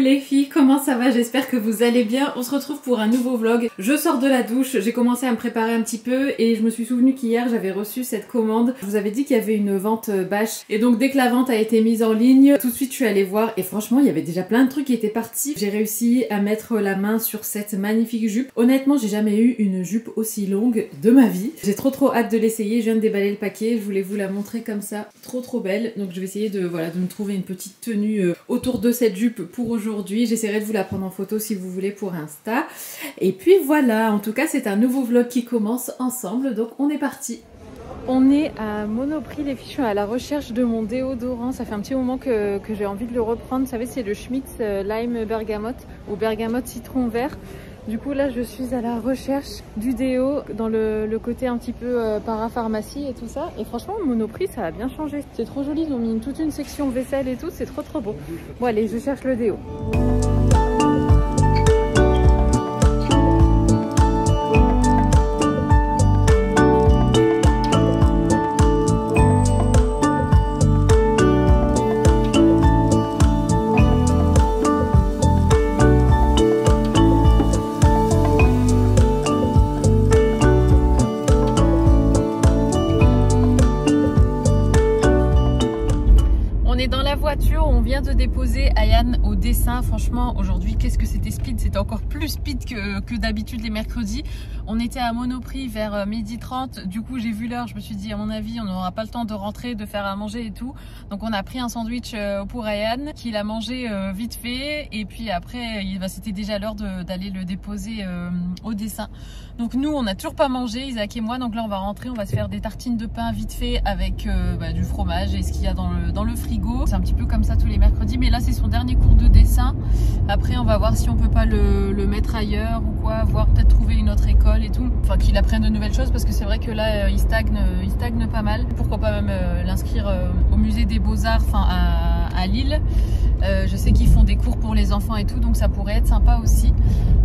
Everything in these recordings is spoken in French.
les filles, comment ça va? J'espère que vous allez bien. On se retrouve pour un nouveau vlog. Je sors de la douche, j'ai commencé à me préparer un petit peu et je me suis souvenu qu'hier j'avais reçu cette commande. Je vous avais dit qu'il y avait une vente bâche et donc dès que la vente a été mise en ligne, tout de suite je suis allée voir et franchement il y avait déjà plein de trucs qui étaient partis. J'ai réussi à mettre la main sur cette magnifique jupe. Honnêtement j'ai jamais eu une jupe aussi longue de ma vie. J'ai trop hâte de l'essayer. Je viens de déballer le paquet, je voulais vous la montrer comme ça. Trop belle. Donc je vais essayer de me trouver une petite tenue autour de cette jupe pour aujourd'hui. J'essaierai de vous la prendre en photo si vous voulez pour Insta. Et puis voilà, en tout cas c'est un nouveau vlog qui commence ensemble, donc on est parti. On est à Monoprix, les filles, je suis à la recherche de mon déodorant. Ça fait un petit moment que j'ai envie de le reprendre. Vous savez, c'est le Schmitz Lime Bergamote ou Bergamote Citron Vert. Du coup là je suis à la recherche du déo dans le côté un petit peu parapharmacie et tout ça. Et franchement Monoprix ça a bien changé. C'est trop joli, ils ont mis toute une section vaisselle et tout, c'est trop beau. Bon allez, je cherche le déo. On vient de déposer Ayane au dessin. Franchement aujourd'hui qu'est-ce que c'était speed, c'était encore plus speed que d'habitude les mercredis. On était à Monoprix vers 12h30, du coup j'ai vu l'heure, je me suis dit à mon avis on n'aura pas le temps de rentrer, de faire à manger et tout. Donc on a pris un sandwich pour Ayane qu'il a mangé vite fait et puis après c'était déjà l'heure d'aller le déposer au dessin. Donc nous on n'a toujours pas mangé, Isaac et moi, donc là on va rentrer, on va se faire des tartines de pain vite fait avec du fromage et ce qu'il y a dans le frigo. C'est un petit peu comme ça tous les mercredis, mais là c'est son dernier cours de dessin. Après on va voir si on peut pas le mettre ailleurs ou quoi, voir peut-être trouver une autre école et tout, enfin qu'il apprenne de nouvelles choses parce que c'est vrai que là il stagne pas mal. Pourquoi pas même l'inscrire au musée des Beaux-Arts, enfin à Lille. Je sais qu'ils font des cours pour les enfants et tout, donc ça pourrait être sympa aussi.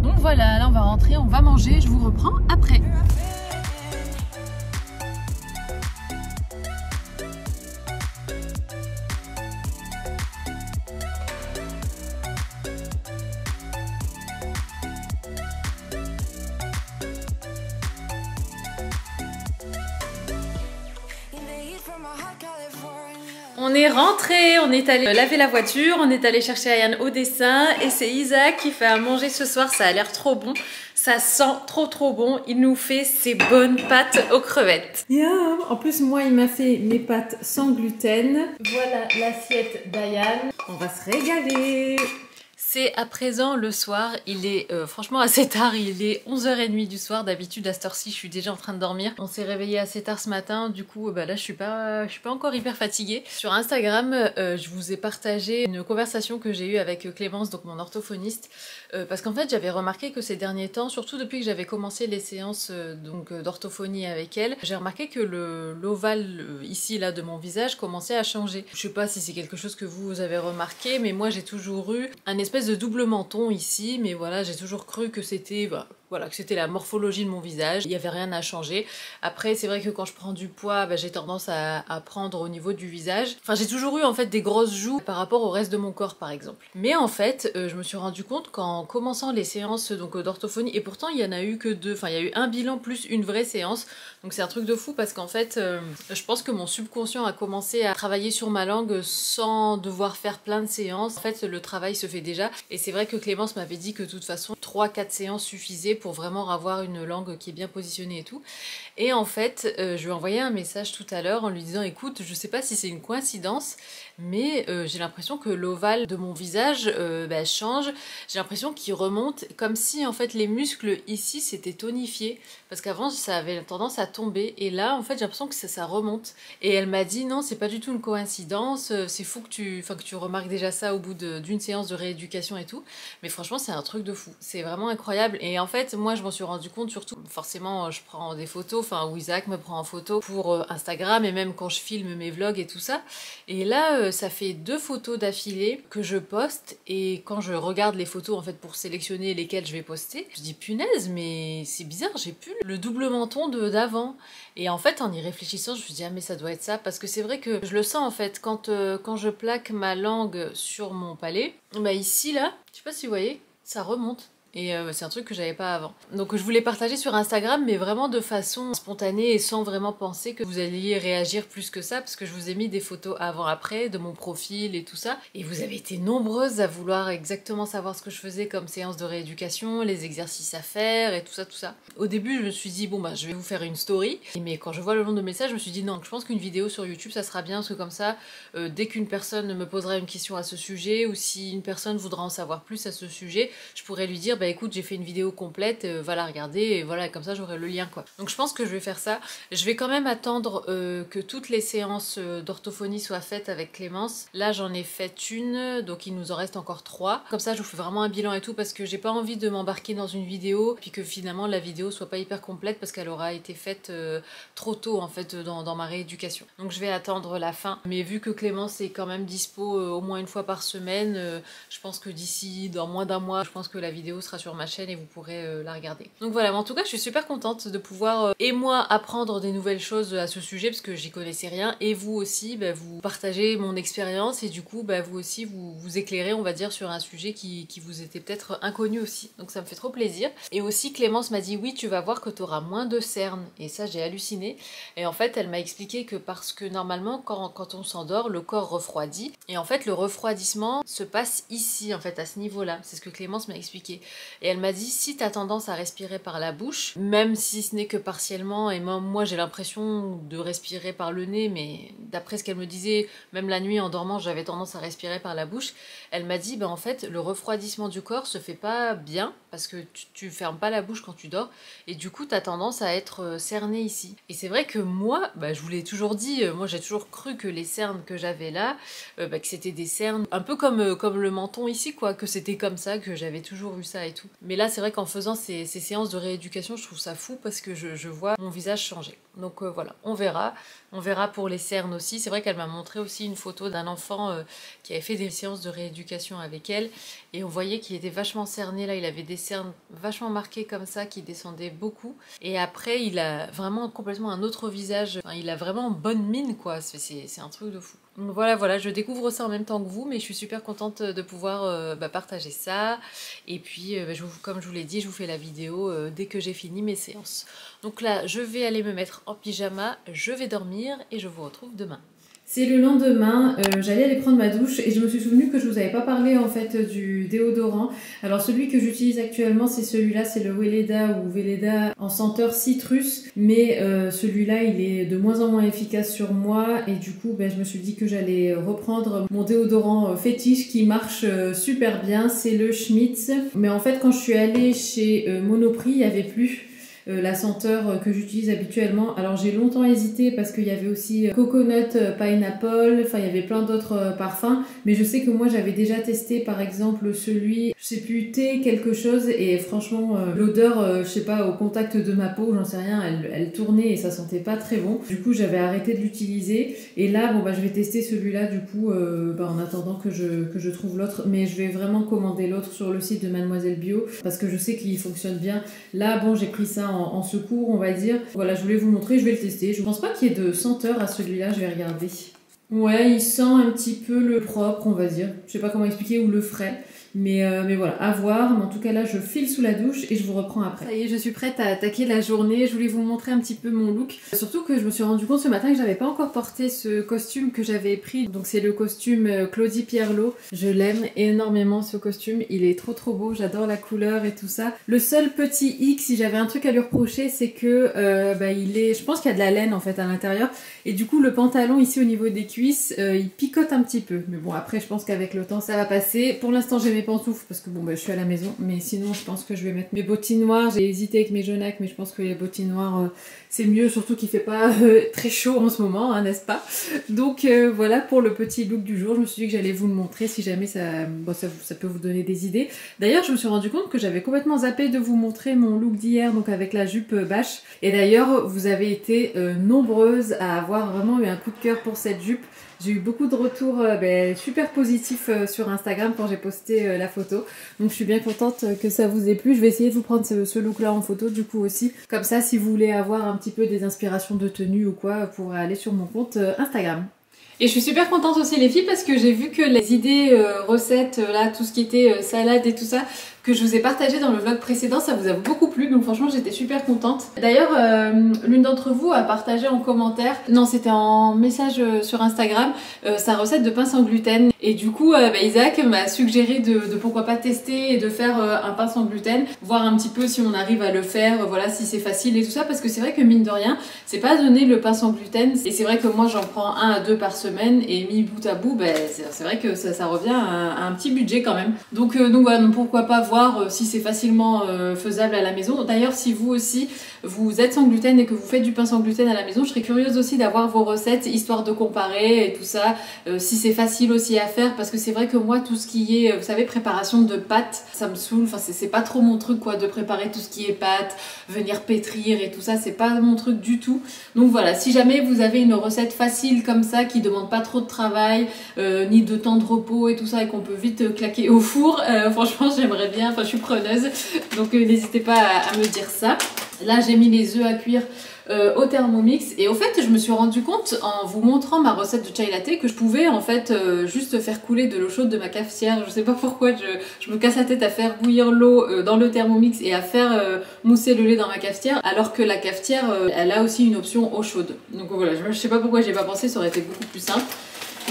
Donc voilà, là on va rentrer, on va manger, je vous reprends après. On est rentré, on est allé laver la voiture, on est allé chercher Ayane au dessin et c'est Isaac qui fait à manger ce soir. Ça a l'air trop bon, ça sent trop bon. Il nous fait ses bonnes pâtes aux crevettes. Yeah. En plus moi il m'a fait mes pâtes sans gluten. Voilà l'assiette d'Ayane, on va se régaler. C'est à présent le soir, il est franchement assez tard, il est 11h30 du soir. D'habitude à cette heure-ci je suis déjà en train de dormir. On s'est réveillé assez tard ce matin, du coup là je suis pas encore hyper fatiguée. Sur Instagram je vous ai partagé une conversation que j'ai eue avec Clémence, donc mon orthophoniste, parce qu'en fait j'avais remarqué que ces derniers temps, surtout depuis que j'avais commencé les séances d'orthophonie avec elle, j'ai remarqué que l'ovale ici là de mon visage commençait à changer. Je sais pas si c'est quelque chose que vous avez remarqué, mais moi j'ai toujours eu un espèce de double menton ici, mais voilà, j'ai toujours cru que c'était que c'était la morphologie de mon visage, il n'y avait rien à changer. Après c'est vrai que quand je prends du poids, j'ai tendance à prendre au niveau du visage. Enfin j'ai toujours eu en fait des grosses joues par rapport au reste de mon corps par exemple. Mais en fait je me suis rendu compte qu'en commençant les séances d'orthophonie, et pourtant il y en a eu que deux, enfin il y a eu un bilan plus une vraie séance, donc c'est un truc de fou parce qu'en fait je pense que mon subconscient a commencé à travailler sur ma langue sans devoir faire plein de séances. En fait le travail se fait déjà, et c'est vrai que Clémence m'avait dit que de toute façon 3-4 séances suffisaient pour vraiment avoir une langue qui est bien positionnée et tout. Et en fait je lui ai envoyé un message tout à l'heure en lui disant écoute, je sais pas si c'est une coïncidence, mais j'ai l'impression que l'ovale de mon visage change. J'ai l'impression qu'il remonte, comme si en fait les muscles ici s'étaient tonifiés, parce qu'avant ça avait tendance à tomber, et là en fait j'ai l'impression que ça remonte. Et elle m'a dit non, c'est pas du tout une coïncidence, c'est fou que tu remarques déjà ça au bout d'une séance de rééducation et tout, mais franchement c'est un truc de fou, c'est vraiment incroyable. Et en fait moi je m'en suis rendu compte, surtout forcément je prends des photos, enfin ou Isaac me prend en photo pour Instagram, et même quand je filme mes vlogs et tout ça, et là ça fait 2 photos d'affilée que je poste et quand je regarde les photos en fait pour sélectionner lesquelles je vais poster, je dis punaise mais c'est bizarre, j'ai plus le double menton d'avant. Et en fait en y réfléchissant je me suis dit ah mais ça doit être ça parce que c'est vrai que je le sens en fait quand je plaque ma langue sur mon palais, bah ici là, je sais pas si vous voyez, ça remonte. Et c'est un truc que j'avais pas avant. Donc je voulais partager sur Instagram, mais vraiment de façon spontanée et sans vraiment penser que vous alliez réagir plus que ça, parce que je vous ai mis des photos avant-après de mon profil et tout ça. Et vous avez été nombreuses à vouloir exactement savoir ce que je faisais comme séance de rééducation, les exercices à faire et tout ça, tout ça. Au début, je me suis dit, bon bah je vais vous faire une story. Mais quand je vois le nombre de messages, je me suis dit non, je pense qu'une vidéo sur YouTube, ça sera bien, parce que comme ça, dès qu'une personne me posera une question à ce sujet, ou si une personne voudra en savoir plus à ce sujet, je pourrais lui dire, bah écoute j'ai fait une vidéo complète, va la regarder et voilà comme ça j'aurai le lien quoi. Donc je pense que je vais faire ça. Je vais quand même attendre que toutes les séances d'orthophonie soient faites avec Clémence. Là j'en ai fait une, donc il nous en reste encore 3. Comme ça je vous fais vraiment un bilan et tout parce que j'ai pas envie de m'embarquer dans une vidéo puis que finalement la vidéo soit pas hyper complète parce qu'elle aura été faite trop tôt en fait dans ma rééducation. Donc je vais attendre la fin. Mais vu que Clémence est quand même dispo au moins une fois par semaine, je pense que d'ici dans moins d'un mois, je pense que la vidéo sera sur ma chaîne et vous pourrez la regarder. Donc voilà, mais en tout cas je suis super contente de pouvoir et moi apprendre des nouvelles choses à ce sujet parce que j'y connaissais rien et vous aussi vous partagez mon expérience et du coup vous aussi vous éclairez on va dire sur un sujet qui vous était peut-être inconnu aussi. Donc ça me fait trop plaisir. Et aussi Clémence m'a dit oui tu vas voir que tu auras moins de cernes et ça j'ai halluciné. Et en fait elle m'a expliqué que parce que normalement quand on s'endort le corps refroidit et en fait le refroidissement se passe ici en fait à ce niveau là. C'est ce que Clémence m'a expliqué. Et elle m'a dit si tu as tendance à respirer par la bouche, même si ce n'est que partiellement, et moi j'ai l'impression de respirer par le nez, mais d'après ce qu'elle me disait, même la nuit en dormant j'avais tendance à respirer par la bouche, elle m'a dit en fait le refroidissement du corps se fait pas bien parce que tu fermes pas la bouche quand tu dors et du coup tu as tendance à être cerné ici. Et c'est vrai que moi, je vous l'ai toujours dit, moi j'ai toujours cru que les cernes que j'avais là, que c'était des cernes un peu comme le menton ici quoi, que c'était comme ça, que j'avais toujours eu ça et tout. Mais là c'est vrai qu'en faisant ces séances de rééducation je trouve ça fou parce que je vois mon visage changer. Donc voilà, on verra pour les cernes aussi. C'est vrai qu'elle m'a montré aussi une photo d'un enfant qui avait fait des séances de rééducation avec elle et on voyait qu'il était vachement cerné là, il avait des cernes vachement marquées comme ça qui descendaient beaucoup et après il a vraiment complètement un autre visage, enfin, il a vraiment bonne mine quoi, c'est un truc de fou. Donc voilà, je découvre ça en même temps que vous, mais je suis super contente de pouvoir partager ça. Et puis, comme je vous l'ai dit, je vous fais la vidéo dès que j'ai fini mes séances. Donc là, je vais aller me mettre en pyjama, je vais dormir et je vous retrouve demain. C'est le lendemain, j'allais aller prendre ma douche et je me suis souvenu que je vous avais pas parlé en fait du déodorant. Alors celui que j'utilise actuellement c'est celui-là, c'est le Weleda ou Weleda en senteur citrus, mais celui-là il est de moins en moins efficace sur moi et du coup je me suis dit que j'allais reprendre mon déodorant fétiche qui marche super bien, c'est le Schmitz. Mais en fait quand je suis allée chez Monoprix, il n'y avait plus la senteur que j'utilise habituellement. Alors j'ai longtemps hésité parce qu'il y avait aussi coconut, pineapple, enfin il y avait plein d'autres parfums, mais je sais que moi j'avais déjà testé par exemple celui, je sais plus, thé quelque chose, et franchement l'odeur, je sais pas, au contact de ma peau, j'en sais rien, elle tournait et ça sentait pas très bon. Du coup j'avais arrêté de l'utiliser et là je vais tester celui-là du coup en attendant que je trouve l'autre, mais je vais vraiment commander l'autre sur le site de Mademoiselle Bio parce que je sais qu'il fonctionne bien. Là j'ai pris ça en secours on va dire. Voilà, je voulais vous montrer, je vais le tester. Je pense pas qu'il y ait de senteur à celui-là, je vais regarder. Ouais, il sent un petit peu le propre on va dire. Je sais pas comment expliquer, ou le frais. Mais voilà, à voir. Mais en tout cas là, je file sous la douche et je vous reprends après. Ça y est, je suis prête à attaquer la journée. Je voulais vous montrer un petit peu mon look. Surtout que je me suis rendu compte ce matin que j'avais pas encore porté ce costume que j'avais pris. Donc c'est le costume Claudie Pierlot. Je l'aime énormément ce costume. Il est trop beau. J'adore la couleur et tout ça. Le seul petit hic, si j'avais un truc à lui reprocher, c'est que je pense qu'il y a de la laine en fait à l'intérieur. Et du coup, le pantalon ici au niveau des cuisses, il picote un petit peu. Mais bon, après, je pense qu'avec le temps, ça va passer. Pour l'instant, j'ai mes pantoufles parce que je suis à la maison. Mais sinon, je pense que je vais mettre mes bottines noires. J'ai hésité avec mes jaunacs, mais je pense que les bottines noires, c'est mieux. Surtout qu'il fait pas très chaud en ce moment, hein, n'est-ce pas? Donc voilà pour le petit look du jour. Je me suis dit que j'allais vous le montrer si jamais ça peut vous donner des idées. D'ailleurs, je me suis rendu compte que j'avais complètement zappé de vous montrer mon look d'hier, donc avec la jupe bâche. Et d'ailleurs, vous avez été nombreuses à avoir vraiment eu un coup de cœur pour cette jupe. J'ai eu beaucoup de retours super positifs sur Instagram quand j'ai posté la photo. Donc je suis bien contente que ça vous ait plu. Je vais essayer de vous prendre ce look là en photo du coup aussi. Comme ça, si vous voulez avoir un petit peu des inspirations de tenue ou quoi, vous pourrez aller sur mon compte Instagram. Et je suis super contente aussi les filles parce que j'ai vu que les idées recettes, là tout ce qui était salade et tout ça, que je vous ai partagé dans le vlog précédent, ça vous a beaucoup plu, donc franchement j'étais super contente. D'ailleurs l'une d'entre vous a partagé en commentaire, non c'était en message sur Instagram, sa recette de pain sans gluten. Et du coup Isaac m'a suggéré de pourquoi pas tester et de faire un pain sans gluten, voir un petit peu si on arrive à le faire, voilà, si c'est facile et tout ça, parce que c'est vrai que mine de rien, c'est pas donné le pain sans gluten, et c'est vrai que moi j'en prends 1 à 2 par semaine, et mis bout à bout, c'est vrai que ça revient à un petit budget quand même. Donc voilà, donc pourquoi pas voir si c'est facilement faisable à la maison. D'ailleurs, si vous aussi vous êtes sans gluten et que vous faites du pain sans gluten à la maison, je serais curieuse aussi d'avoir vos recettes, histoire de comparer et tout ça, si c'est facile aussi à faire, parce que c'est vrai que moi tout ce qui est, vous savez, préparation de pâtes, ça me saoule, enfin c'est pas trop mon truc quoi, de préparer tout ce qui est pâtes, venir pétrir et tout ça, c'est pas mon truc du tout. Donc voilà, si jamais vous avez une recette facile comme ça, qui demande pas trop de travail, ni de temps de repos et tout ça, et qu'on peut vite claquer au four, franchement j'aimerais bien, enfin je suis preneuse, donc n'hésitez pas à me dire ça. Là j'ai mis les œufs à cuire au Thermomix, et au fait je me suis rendu compte en vous montrant ma recette de chai latte que je pouvais en fait juste faire couler de l'eau chaude de ma cafetière. Je sais pas pourquoi je me casse la tête à faire bouillir l'eau dans le Thermomix et à faire mousser le lait dans ma cafetière, alors que la cafetière elle a aussi une option eau chaude. Donc voilà, je sais pas pourquoi j'ai pas pensé, ça aurait été beaucoup plus simple.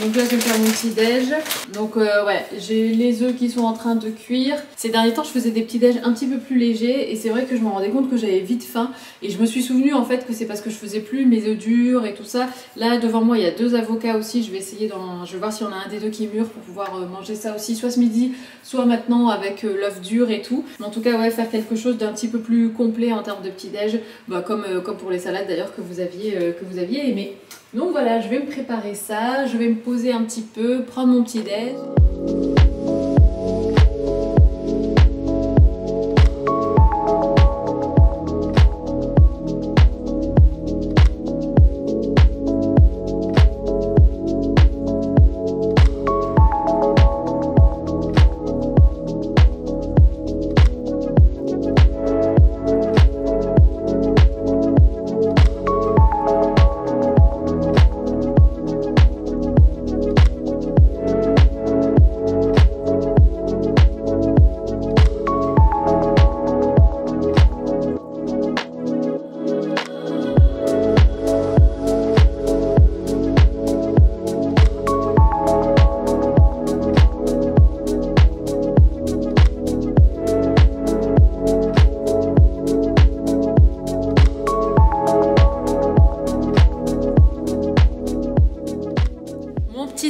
Donc là je vais faire mon petit déj. Donc ouais, j'ai les œufs qui sont en train de cuire. Ces derniers temps je faisais des petits déj un petit peu plus légers, et c'est vrai que je me rendais compte que j'avais vite faim, et je me suis souvenu en fait que c'est parce que je faisais plus mes œufs durs et tout ça. Là devant moi il y a 2 avocats aussi, je vais essayer je vais voir si on a un des 2 qui est mûr pour pouvoir manger ça aussi, soit ce midi, soit maintenant avec l'œuf dur et tout. Mais en tout cas ouais, faire quelque chose d'un petit peu plus complet en termes de petit déj, comme pour les salades d'ailleurs que vous aviez aimé. Donc voilà, je vais me préparer ça, je vais me poser un petit peu, prendre mon petit déj.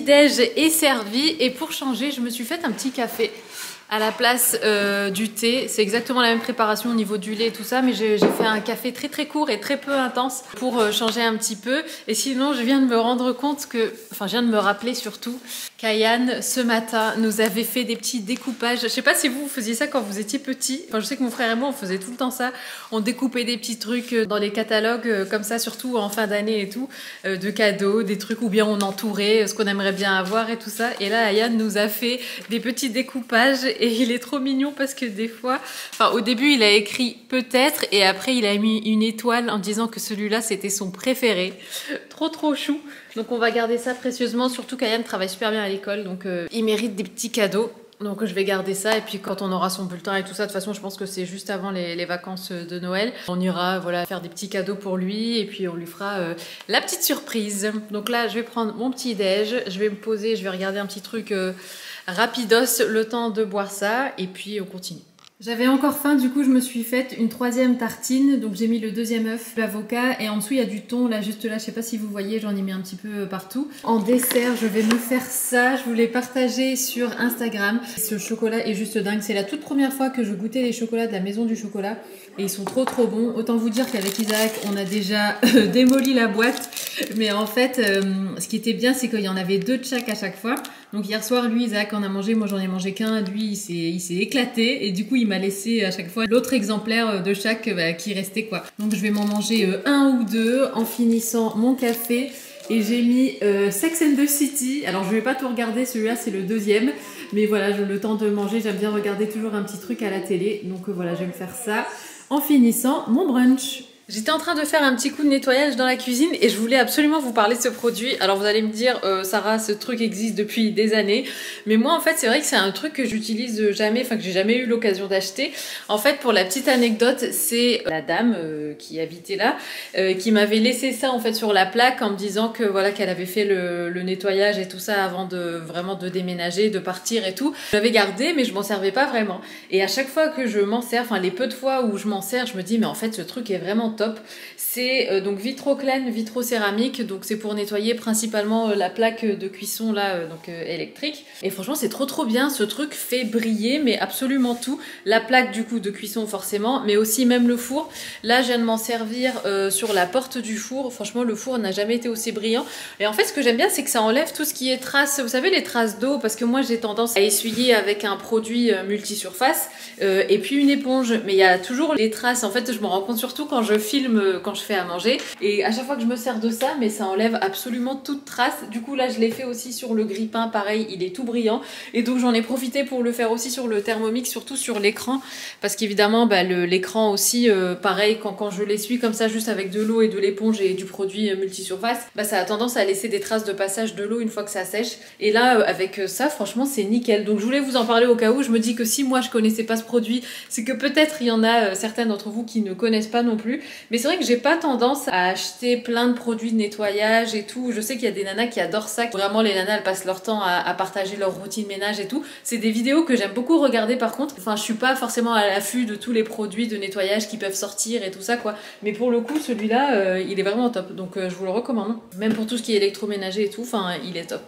Déj est servi, et pour changer je me suis fait un petit café à la place du thé. C'est exactement la même préparation au niveau du lait et tout ça, mais j'ai fait un café très très court et très peu intense pour changer un petit peu. Et sinon je viens de me rendre compte que, enfin je viens de me rappeler surtout qu'Ayane ce matin nous avait fait des petits découpages. Je sais pas si vous faisiez ça quand vous étiez petit. Enfin je sais que mon frère et moi on faisait tout le temps ça. On découpait des petits trucs dans les catalogues comme ça, surtout en fin d'année et tout, de cadeaux, des trucs, ou bien on entourait ce qu'on aimerait bien avoir et tout ça. Et là Ayane nous a fait des petits découpages, et il est trop mignon parce que des fois, enfin au début il a écrit peut-être, et après il a mis une étoile en disant que celui-là c'était son préféré. Trop chou. Donc on va garder ça précieusement, surtout qu'Ayane travaille super bien à l'école, donc il mérite des petits cadeaux. Donc je vais garder ça, et puis quand on aura son bulletin et tout ça, de toute façon je pense que c'est juste avant les vacances de Noël, on ira voilà faire des petits cadeaux pour lui, et puis on lui fera la petite surprise. Donc là je vais prendre mon petit déj, je vais me poser, je vais regarder un petit truc rapidos, le temps de boire ça, et puis on continue. J'avais encore faim, du coup je me suis faite une 3e tartine, donc j'ai mis le 2e œuf, l'avocat, et en dessous il y a du thon, là juste là, je sais pas si vous voyez, j'en ai mis un petit peu partout. En dessert je vais me faire ça, je vous l'ai partagé sur Instagram. Ce chocolat est juste dingue, c'est la toute première fois que je goûtais les chocolats de la Maison du Chocolat, et ils sont trop bons. Autant vous dire qu'avec Isaac on a déjà démoli la boîte, mais en fait ce qui était bien c'est qu'il y en avait 2 de chaque à chaque fois. Donc hier soir lui Isaac en a mangé, moi j'en ai mangé qu'un, lui il s'est éclaté, et du coup il m'a laissé à chaque fois l'autre exemplaire de chaque qui restait quoi. Donc je vais m'en manger 1 ou 2 en finissant mon café, Et j'ai mis Sex and the City. Alors je vais pas tout regarder, celui-là c'est le deuxième. Mais voilà, j'ai le temps de manger, j'aime bien regarder toujours un petit truc à la télé. Donc voilà, je vais me faire ça en finissant mon brunch. J'étais en train de faire un petit coup de nettoyage dans la cuisine et je voulais absolument vous parler de ce produit. Alors vous allez me dire, Sarah, ce truc existe depuis des années. Mais moi en fait c'est vrai que c'est un truc que j'utilise jamais, enfin que j'ai jamais eu l'occasion d'acheter. En fait pour la petite anecdote, c'est la dame qui habitait là, qui m'avait laissé ça en fait sur la plaque en me disant que voilà qu'elle avait fait le nettoyage et tout ça avant de vraiment de déménager, de partir et tout. Je l'avais gardé mais je m'en servais pas vraiment. Et à chaque fois que je m'en sers, enfin les peu de fois où je m'en sers, je me dis mais en fait ce truc est vraiment top. C'est donc Vitroclane vitrocéramique, donc c'est pour nettoyer principalement la plaque de cuisson là électrique. Et franchement c'est trop bien, ce truc fait briller mais absolument tout. La plaque du coup de cuisson forcément, mais aussi même le four. Là je viens de m'en servir sur la porte du four. Franchement le four n'a jamais été aussi brillant. Et en fait ce que j'aime bien c'est que ça enlève tout ce qui est traces, vous savez les traces d'eau, parce que moi j'ai tendance à essuyer avec un produit multisurface et puis une éponge, mais il y a toujours les traces. En fait je me rends compte surtout quand je filme, quand je fais à manger, et à chaque fois que je me sers de ça, mais ça enlève absolument toute trace. Du coup là je l'ai fait aussi sur le grille-pain, pareil il est tout brillant, et donc j'en ai profité pour le faire aussi sur le Thermomix, surtout sur l'écran, parce qu'évidemment l'écran aussi pareil, quand je l'essuie comme ça juste avec de l'eau et de l'éponge et du produit multisurface, ça a tendance à laisser des traces de passage de l'eau une fois que ça sèche. Et là avec ça franchement c'est nickel. Donc je voulais vous en parler au cas où. Je me dis que si moi je connaissais pas ce produit, c'est que peut-être il y en a certains d'entre vous qui ne connaissent pas non plus. Mais c'est vrai que j'ai pas tendance à acheter plein de produits de nettoyage et tout. Je sais qu'il y a des nanas qui adorent ça. Vraiment les nanas elles passent leur temps à partager leur routine ménage et tout. C'est des vidéos que j'aime beaucoup regarder par contre. Enfin je suis pas forcément à l'affût de tous les produits de nettoyage qui peuvent sortir et tout ça quoi. Mais pour le coup celui-là il est vraiment top. Donc je vous le recommande. Même pour tout ce qui est électroménager et tout, enfin il est top.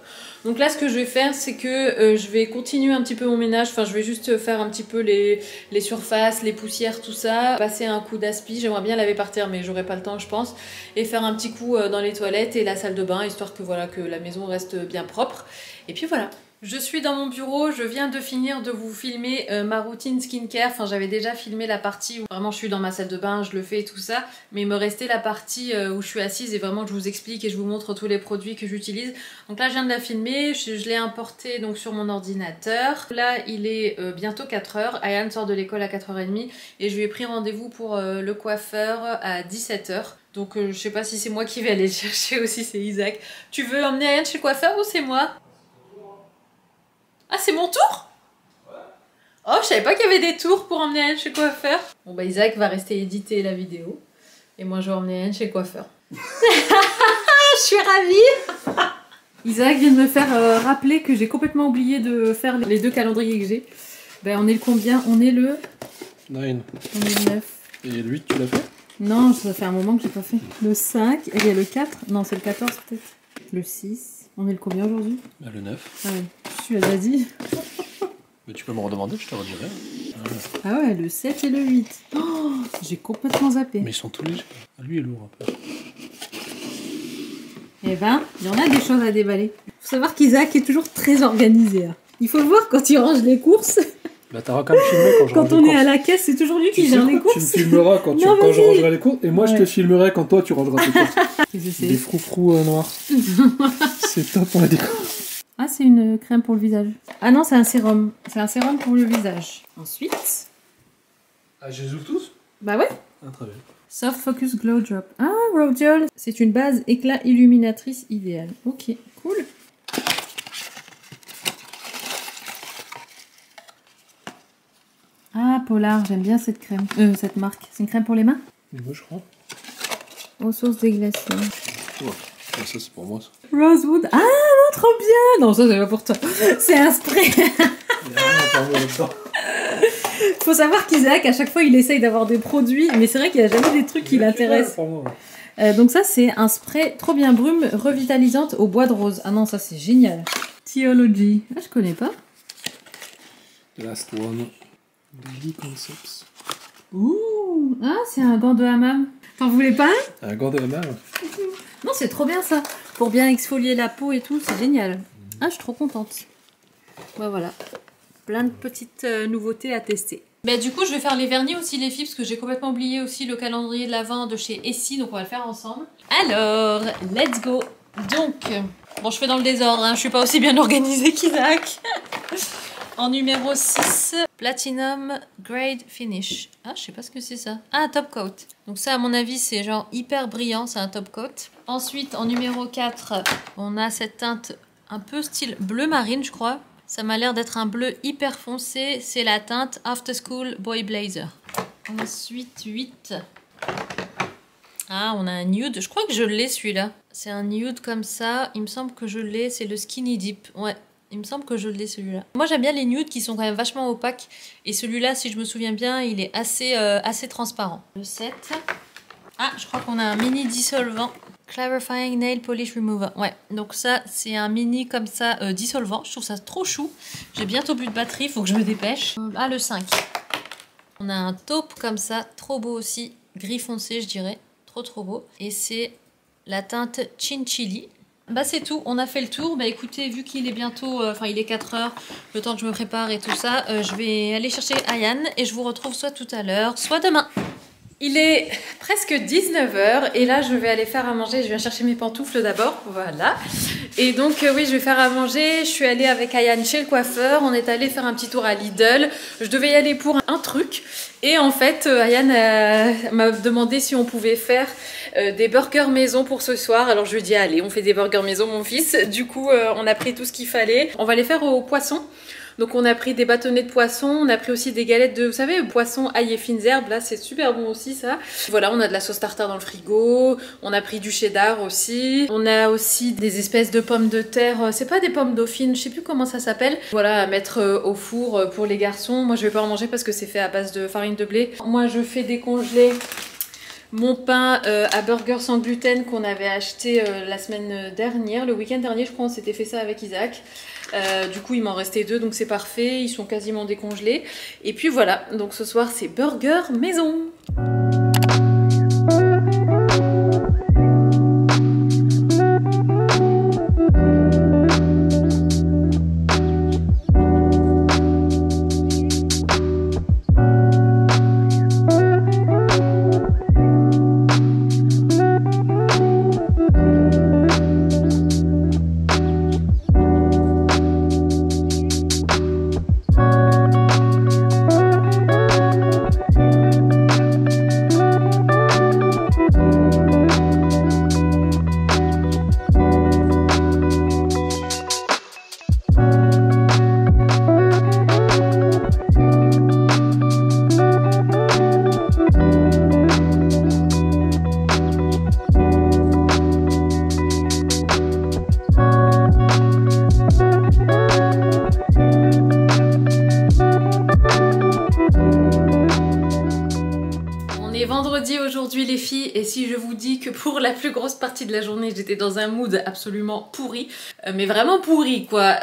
Donc là ce que je vais faire c'est que je vais continuer un petit peu mon ménage. Enfin je vais juste faire un petit peu les surfaces, les poussières, tout ça. Passer un coup d'aspi, j'aimerais bien laver par terre mais j'aurai pas le temps je pense. Et faire un petit coup dans les toilettes et la salle de bain, histoire que voilà que la maison reste bien propre. Et puis voilà. Je suis dans mon bureau, je viens de finir de vous filmer ma routine skincare. Enfin j'avais déjà filmé la partie où vraiment je suis dans ma salle de bain, je le fais et tout ça. Mais il me restait la partie où je suis assise et vraiment je vous explique et je vous montre tous les produits que j'utilise. Donc là je viens de la filmer, je l'ai importé donc sur mon ordinateur. Là il est bientôt 4h, Ayane sort de l'école à 4h30 et je lui ai pris rendez-vous pour le coiffeur à 17h. Donc je sais pas si c'est moi qui vais aller le chercher ou si c'est Isaac. Tu veux emmener Ayane chez le coiffeur ou c'est moi ? Ah, c'est mon tour? Oh, je savais pas qu'il y avait des tours pour emmener Anne chez le coiffeur. Bon, Isaac va rester éditer la vidéo. Et moi, je vais emmener Anne chez le coiffeur. Je suis ravie. Isaac vient de me faire rappeler que j'ai complètement oublié de faire les deux calendriers que j'ai. On est le combien? On est le... 9. On est le 9. Et le 8, tu l'as fait? Non, ça fait un moment que j'ai pas fait. Le 5, et il y a le 4. Non, c'est le 14 peut-être. Le 6. On est le combien aujourd'hui? Le 9. Ah oui, tu l'as déjà dit. Mais tu peux me redemander, je te redirai. Ah ouais, le 7 et le 8. Oh, j'ai complètement zappé. Mais ils sont tous légers. Lui est lourd un peu. Eh ben, il y en a des choses à déballer. Faut savoir qu'Isaac est toujours très organisé. Hein. Il faut le voir quand il range les courses. T'auras quand même filmé quand je range les courses. Quand on est à la caisse, c'est toujours lui qui gère les courses. Tu me filmeras quand je rangerai les courses et moi je te filmerai quand toi tu rangeras tes courses. Des froufrous noirs. C'est top, on a dit. Ah, c'est une crème pour le visage. Ah non, c'est un sérum. C'est un sérum pour le visage. Ensuite... Ah, je les ouvre tous? Bah ouais. Ah, très bien. Soft Focus Glow Drop. Ah, Rhodiol. C'est une base éclat illuminatrice idéale. Ok, cool. Ah, Polar, j'aime bien cette crème. Cette marque. C'est une crème pour les mains? Moi, je crois. Aux sources déglacées. Ouais. Ah, ça, c'est pour moi, ça. Rosewood. Ah, non, trop bien. Non, ça, c'est pas pour toi. C'est un spray. Faut savoir qu'Isaac, à chaque fois, il essaye d'avoir des produits, mais c'est vrai qu'il n'y a jamais des trucs qui l'intéressent. Donc ça, c'est un spray trop bien brume revitalisante au bois de rose. Ah non, ça, c'est génial. Theology. Ah, je connais pas. The last one. Daily Concepts. Ouh. Ah, c'est un gant de hammam. T'en voulais pas un gant de hammam? Non, c'est trop bien ça. Pour bien exfolier la peau et tout, c'est génial. Ah, je suis trop contente. Bah voilà. Plein de petites nouveautés à tester. Du coup, je vais faire les vernis aussi, les filles, parce que j'ai complètement oublié aussi le calendrier de l'Avent de chez Essie, donc on va le faire ensemble. Alors, let's go. Donc, bon, je fais dans le désordre, hein, je suis pas aussi bien organisée qu'Isaac. En numéro 6, Platinum Grade Finish. Ah, je sais pas ce que c'est ça. Ah, un top coat. Donc ça, à mon avis, c'est genre hyper brillant, c'est un top coat. Ensuite, en numéro 4, on a cette teinte un peu style bleu marine, je crois. Ça m'a l'air d'être un bleu hyper foncé. C'est la teinte After School Boy Blazer. Ensuite, 8. Ah, on a un nude. Je crois que je l'ai celui-là. C'est un nude comme ça. Il me semble que je l'ai. C'est le Skinny Dip. Ouais, il me semble que je l'ai celui-là. Moi, j'aime bien les nudes qui sont quand même vachement opaques. Et celui-là, si je me souviens bien, il est assez transparent. Le 7. Ah, je crois qu'on a un mini dissolvant. Clarifying Nail Polish Remover. Ouais, donc ça, c'est un mini comme ça dissolvant. Je trouve ça trop chou. J'ai bientôt plus de batterie, il faut que je me dépêche. Ah, le 5. On a un taupe comme ça, trop beau aussi. Gris foncé, je dirais. Trop beau. Et c'est la teinte Chinchilli. Bah c'est tout, on a fait le tour. Bah écoutez, vu qu'il est bientôt, il est 4 h, le temps que je me prépare et tout ça, je vais aller chercher Ayane et je vous retrouve soit tout à l'heure, soit demain. Il est presque 19 h et là je vais aller faire à manger. Je viens chercher mes pantoufles d'abord, voilà. Et donc oui, je vais faire à manger. Je suis allée avec Ayane chez le coiffeur. On est allé faire un petit tour à Lidl. Je devais y aller pour un truc. Et en fait, Ayane m'a demandé si on pouvait faire des burgers maison pour ce soir. Alors je lui ai dit allez, on fait des burgers maison mon fils. Du coup, on a pris tout ce qu'il fallait. On va les faire au poisson. Donc on a pris des bâtonnets de poisson, on a pris aussi des galettes de, vous savez, poisson, ail et fines herbes, là c'est super bon aussi ça. Voilà, on a de la sauce tartare dans le frigo, on a pris du cheddar aussi. On a aussi des espèces de pommes de terre, c'est pas des pommes dauphines, je sais plus comment ça s'appelle. Voilà, à mettre au four pour les garçons. Moi je vais pas en manger parce que c'est fait à base de farine de blé. Moi je fais décongeler mon pain à burger sans gluten qu'on avait acheté la semaine dernière, le week-end dernier je crois, on s'était fait ça avec Isaac. Du coup il m'en restait 2 donc c'est parfait, ils sont quasiment décongelés. Et puis voilà, donc ce soir c'est burger maison. Vendredi aujourd'hui les filles, et si je vous dis que pour la plus grosse partie de la journée j'étais dans un mood absolument pourri, mais vraiment pourri quoi,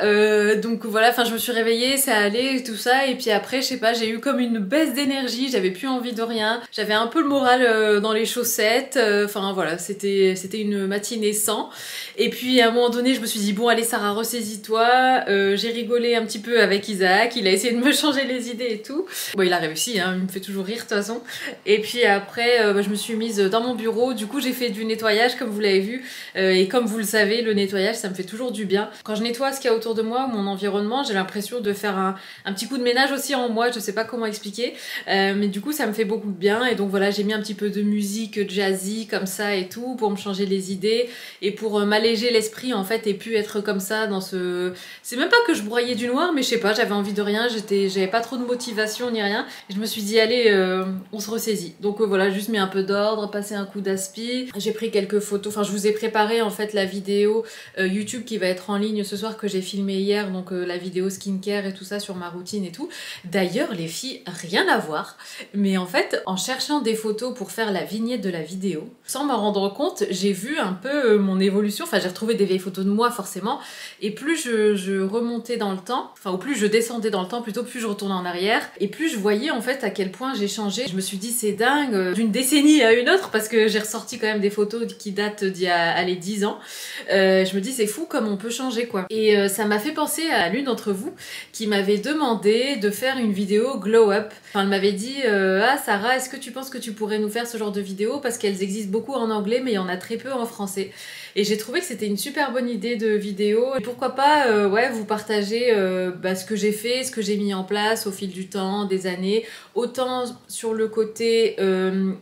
donc voilà, enfin je me suis réveillée, ça allait tout ça, et puis après je sais pas, j'ai eu comme une baisse d'énergie, j'avais plus envie de rien, j'avais un peu le moral dans les chaussettes, enfin voilà, c'était une matinée sans. Et puis à un moment donné je me suis dit bon allez Sarah, ressaisis-toi, j'ai rigolé un petit peu avec Isaac, il a essayé de me changer les idées et tout, bon il a réussi hein, il me fait toujours rire de toute façon. Et puis après je me suis mise dans mon bureau, du coup j'ai fait du nettoyage comme vous l'avez vu, et comme vous le savez le nettoyage ça me fait toujours du bien. Quand je nettoie ce qu'il y a autour de moi, mon environnement, j'ai l'impression de faire un petit coup de ménage aussi en moi, je sais pas comment expliquer, mais du coup ça me fait beaucoup de bien. Et donc voilà, j'ai mis un petit peu de musique jazzy comme ça et tout pour me changer les idées et pour m'alléger l'esprit en fait, et puis être comme ça dans ce... C'est même pas que je broyais du noir, mais je sais pas, j'avais envie de rien, j'avais pas trop de motivation ni rien, et je me suis dit allez on se ressaisit. Donc voilà, juste mis un peu d'ordre, passé un coup d'aspi, j'ai pris quelques photos, enfin je vous ai préparé en fait la vidéo YouTube qui va être en ligne ce soir que j'ai filmé hier, donc la vidéo skincare et tout ça sur ma routine et tout. D'ailleurs les filles, rien à voir, mais en fait en cherchant des photos pour faire la vignette de la vidéo, sans m'en rendre compte, j'ai vu un peu mon évolution, enfin j'ai retrouvé des vieilles photos de moi forcément, et plus je remontais dans le temps, enfin ou plus je descendais dans le temps plutôt, plus je retournais en arrière, et plus je voyais en fait à quel point j'ai changé. Je me suis dit c'est dingue, d'une décennie à une autre, parce que j'ai ressorti quand même des photos qui datent d'il y a allez, 10 ans. Je me dis c'est fou comme on peut changer quoi. Et ça m'a fait penser à l'une d'entre vous qui m'avait demandé de faire une vidéo glow up. Enfin elle m'avait dit ah Sarah, est-ce que tu penses que tu pourrais nous faire ce genre de vidéo, parce qu'elles existent beaucoup en anglais mais il y en a très peu en français. Et j'ai trouvé que c'était une super bonne idée de vidéo. Et pourquoi pas ouais, vous partager ce que j'ai fait, ce que j'ai mis en place au fil du temps, des années, autant sur le côté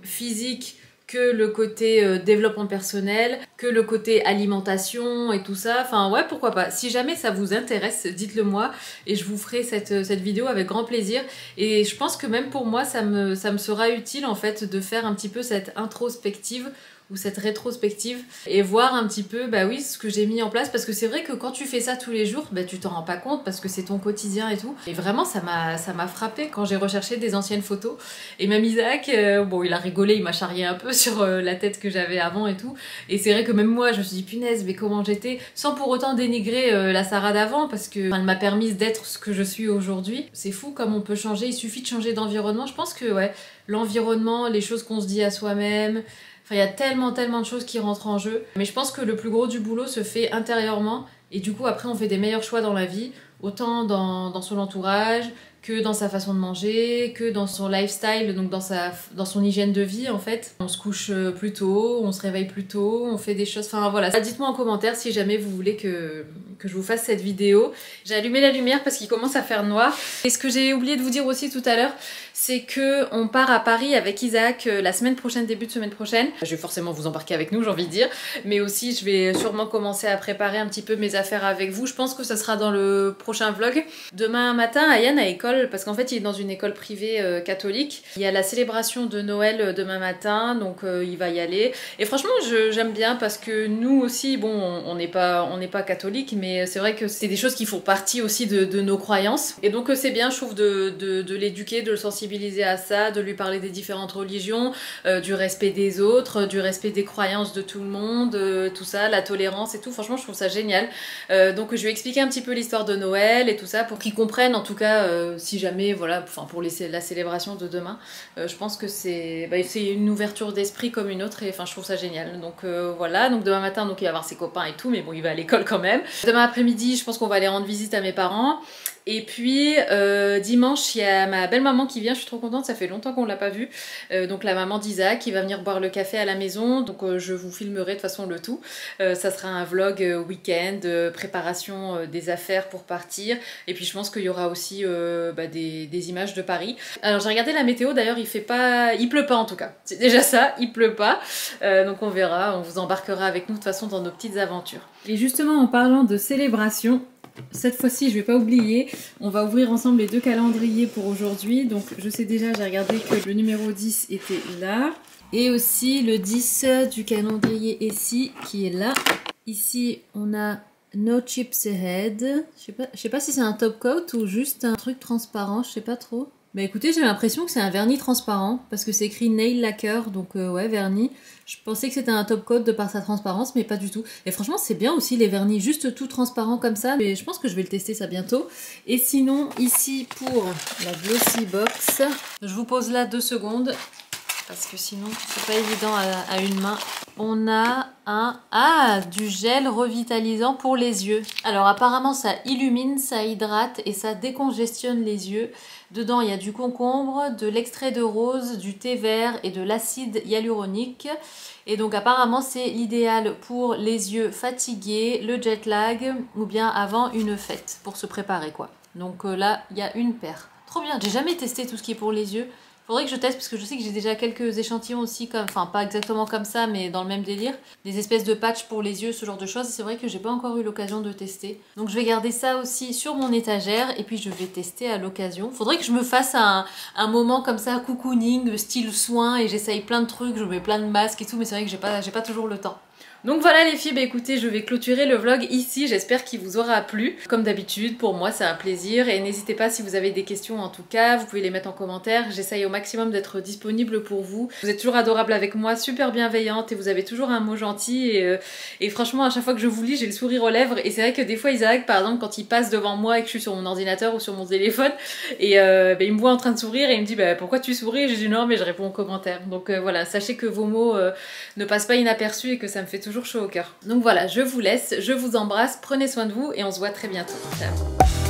physique que le côté développement personnel, que le côté alimentation et tout ça. Enfin ouais, pourquoi pas. Si jamais ça vous intéresse, dites-le moi et je vous ferai cette vidéo avec grand plaisir. Et je pense que même pour moi, ça me sera utile en fait de faire un petit peu cette introspective ou cette rétrospective et voir un petit peu bah oui ce que j'ai mis en place, parce que c'est vrai que quand tu fais ça tous les jours bah tu t'en rends pas compte parce que c'est ton quotidien et tout, et vraiment ça m'a frappé quand j'ai recherché des anciennes photos. Et même Isaac bon il a rigolé, il m'a charrié un peu sur la tête que j'avais avant et tout, et c'est vrai que même moi je me suis dit punaise mais comment j'étais, sans pour autant dénigrer la Sarah d'avant, parce que elle m'a permis d'être ce que je suis aujourd'hui. C'est fou comme on peut changer, il suffit de changer d'environnement. Je pense que ouais, l'environnement, les choses qu'on se dit à soi-même, enfin, il y a tellement de choses qui rentrent en jeu. Mais je pense que le plus gros du boulot se fait intérieurement. Et du coup, après, on fait des meilleurs choix dans la vie. Autant dans son entourage, que dans sa façon de manger, que dans son lifestyle, donc dans son hygiène de vie en fait. On se couche plus tôt, on se réveille plus tôt, on fait des choses... Enfin voilà, dites-moi en commentaire si jamais vous voulez que je vous fasse cette vidéo. J'ai allumé la lumière parce qu'il commence à faire noir. Et ce que j'ai oublié de vous dire aussi tout à l'heure, c'est que on part à Paris avec Isaac la semaine prochaine, début de semaine prochaine. Je vais forcément vous embarquer avec nous, j'ai envie de dire. Mais aussi, je vais sûrement commencer à préparer un petit peu mes affaires avec vous. Je pense que ça sera dans le prochain vlog. Demain matin, Ayan à école, parce qu'en fait, il est dans une école privée catholique. Il y a la célébration de Noël demain matin, donc il va y aller. Et franchement, j'aime bien parce que nous aussi, bon, on n'est pas catholique, mais c'est vrai que c'est des choses qui font partie aussi de nos croyances. Et donc c'est bien, je trouve, de l'éduquer, de le sensibiliser à ça, de lui parler des différentes religions, du respect des autres, du respect des croyances de tout le monde, tout ça, la tolérance et tout. Franchement, je trouve ça génial. Donc je vais expliquer un petit peu l'histoire de Noël et tout ça pour qu'ils comprennent, en tout cas, si jamais, voilà, enfin pour la célébration de demain, je pense que c'est une ouverture d'esprit comme une autre, et enfin je trouve ça génial. Donc voilà, donc demain matin, donc il va voir ses copains et tout, mais bon, il va à l'école quand même. Demain après-midi, je pense qu'on va aller rendre visite à mes parents. Et puis dimanche, il y a ma belle-maman qui vient, je suis trop contente, ça fait longtemps qu'on l'a pas vue. Donc la maman d'Isaac qui va venir boire le café à la maison, donc je vous filmerai de toute façon le tout. Ça sera un vlog week-end, préparation des affaires pour partir. Et puis je pense qu'il y aura aussi des images de Paris. Alors j'ai regardé la météo, d'ailleurs il pleut pas en tout cas. C'est déjà ça, il pleut pas. Donc on verra, on vous embarquera avec nous de toute façon dans nos petites aventures. Et justement en parlant de célébration, cette fois-ci, je vais pas oublier, on va ouvrir ensemble les deux calendriers pour aujourd'hui. Donc je sais déjà, j'ai regardé que le numéro 10 était là. Et aussi le 10 du calendrier ici qui est là. Ici, on a No Chips Ahead. Je sais pas si c'est un top coat ou juste un truc transparent, je sais pas trop. Bah écoutez, j'ai l'impression que c'est un vernis transparent parce que c'est écrit Nail Lacquer, donc ouais, vernis. Je pensais que c'était un top coat de par sa transparence, mais pas du tout. Et franchement, c'est bien aussi les vernis juste tout transparent comme ça, mais je pense que je vais le tester ça bientôt. Et sinon, ici pour la Glossy Box, je vous pose là 2 secondes parce que sinon c'est pas évident à une main. On a du gel revitalisant pour les yeux. Alors apparemment ça illumine, ça hydrate et ça décongestionne les yeux. Dedans il y a du concombre, de l'extrait de rose, du thé vert et de l'acide hyaluronique. Et donc apparemment c'est l'idéal pour les yeux fatigués, le jet lag ou bien avant une fête pour se préparer quoi. Donc là il y a une paire. Trop bien, j'ai jamais testé tout ce qui est pour les yeux. Faudrait que je teste parce que je sais que j'ai déjà quelques échantillons aussi, enfin pas exactement comme ça mais dans le même délire. Des espèces de patchs pour les yeux, ce genre de choses. C'est vrai que j'ai pas encore eu l'occasion de tester. Donc je vais garder ça aussi sur mon étagère et puis je vais tester à l'occasion. Faudrait que je me fasse un moment comme ça, cocooning, style soin, et j'essaye plein de trucs, je mets plein de masques et tout, mais c'est vrai que j'ai pas toujours le temps. Donc voilà les filles, bah écoutez, je vais clôturer le vlog ici, j'espère qu'il vous aura plu. Comme d'habitude, pour moi c'est un plaisir, et n'hésitez pas si vous avez des questions en tout cas, vous pouvez les mettre en commentaire, j'essaye au maximum d'être disponible pour vous. Vous êtes toujours adorable avec moi, super bienveillante, et vous avez toujours un mot gentil, et franchement à chaque fois que je vous lis, j'ai le sourire aux lèvres, et c'est vrai que des fois Isaac par exemple quand il passe devant moi et que je suis sur mon ordinateur ou sur mon téléphone, et il me voit en train de sourire et il me dit bah pourquoi tu souris, j'ai dit non mais je réponds aux commentaires. Donc voilà, sachez que vos mots ne passent pas inaperçus et que ça me fait toujours chaud au cœur. Donc voilà, je vous laisse, je vous embrasse, prenez soin de vous et on se voit très bientôt. Ciao.